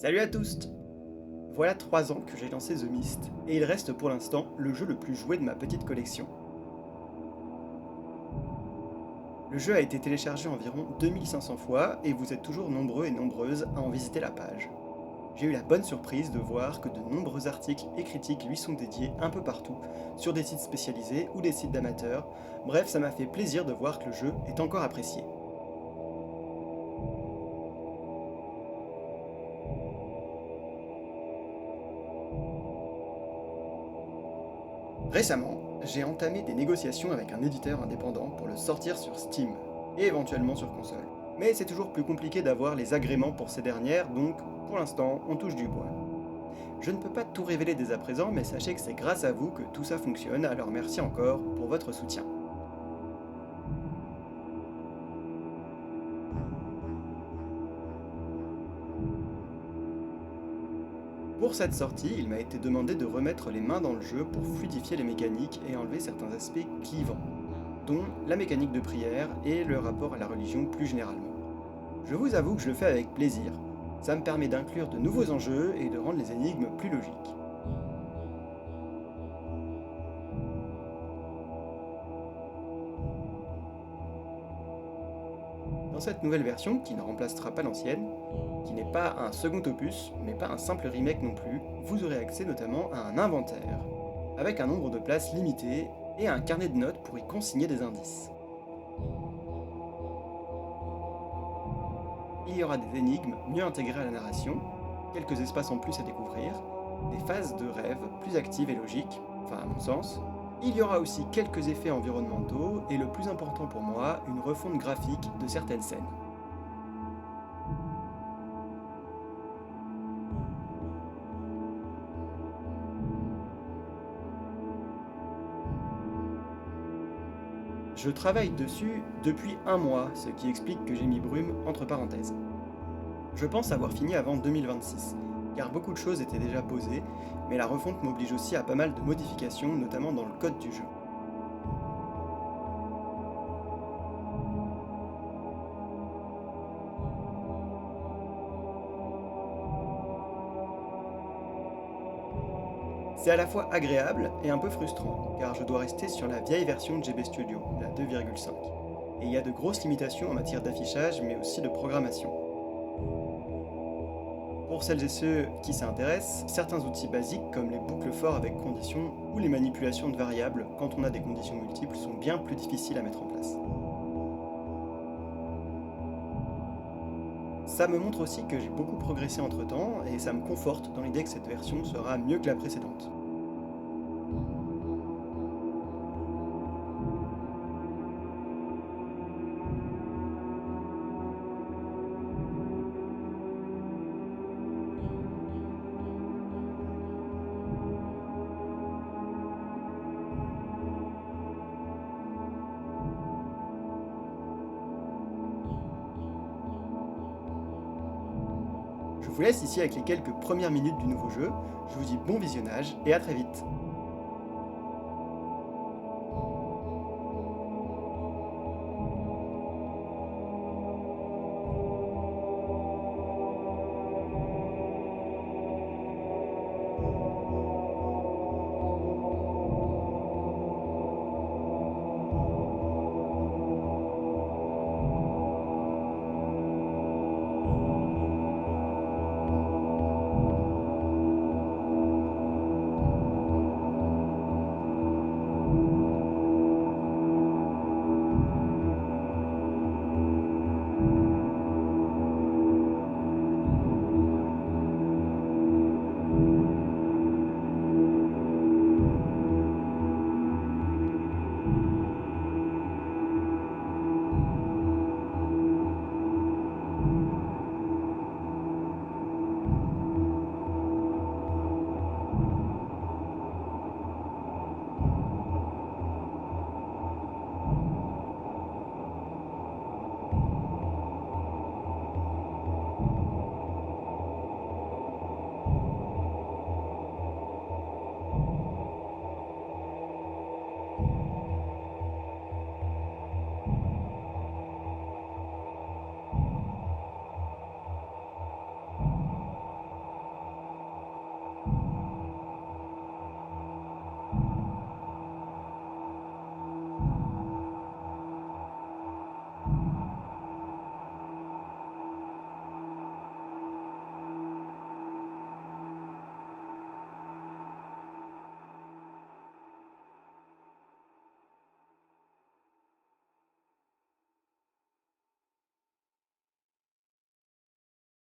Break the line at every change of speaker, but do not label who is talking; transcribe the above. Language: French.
Salut à tous! Voilà 3 ans que j'ai lancé The Mist, et il reste pour l'instant le jeu le plus joué de ma petite collection. Le jeu a été téléchargé environ 2500 fois, et vous êtes toujours nombreux et nombreuses à en visiter la page. J'ai eu la bonne surprise de voir que de nombreux articles et critiques lui sont dédiés un peu partout, sur des sites spécialisés ou des sites d'amateurs, bref ça m'a fait plaisir de voir que le jeu est encore apprécié. Récemment, j'ai entamé des négociations avec un éditeur indépendant pour le sortir sur Steam, et éventuellement sur console. Mais c'est toujours plus compliqué d'avoir les agréments pour ces dernières, donc pour l'instant, on touche du bois. Je ne peux pas tout révéler dès à présent, mais sachez que c'est grâce à vous que tout ça fonctionne, alors merci encore pour votre soutien. Pour cette sortie, il m'a été demandé de remettre les mains dans le jeu pour fluidifier les mécaniques et enlever certains aspects clivants, dont la mécanique de prière et le rapport à la religion plus généralement. Je vous avoue que je le fais avec plaisir. Ça me permet d'inclure de nouveaux enjeux et de rendre les énigmes plus logiques. Dans cette nouvelle version, qui ne remplacera pas l'ancienne, qui n'est pas un second opus, mais pas un simple remake non plus, vous aurez accès notamment à un inventaire, avec un nombre de places limité et un carnet de notes pour y consigner des indices. Il y aura des énigmes mieux intégrées à la narration, quelques espaces en plus à découvrir, des phases de rêve plus actives et logiques, enfin à mon sens. Il y aura aussi quelques effets environnementaux et le plus important pour moi, une refonte graphique de certaines scènes. Je travaille dessus depuis un mois, ce qui explique que j'ai mis brume entre parenthèses. Je pense avoir fini avant 2026, car beaucoup de choses étaient déjà posées, mais la refonte m'oblige aussi à pas mal de modifications, notamment dans le code du jeu. C'est à la fois agréable et un peu frustrant, car je dois rester sur la vieille version de GB Studio, la 2,5. Et il y a de grosses limitations en matière d'affichage, mais aussi de programmation. Pour celles et ceux qui s'y intéressent, certains outils basiques comme les boucles for avec conditions ou les manipulations de variables quand on a des conditions multiples sont bien plus difficiles à mettre en place. Ça me montre aussi que j'ai beaucoup progressé entre temps et ça me conforte dans l'idée que cette version sera mieux que la précédente. Je vous laisse ici avec les quelques premières minutes du nouveau jeu, je vous dis bon visionnage et à très vite.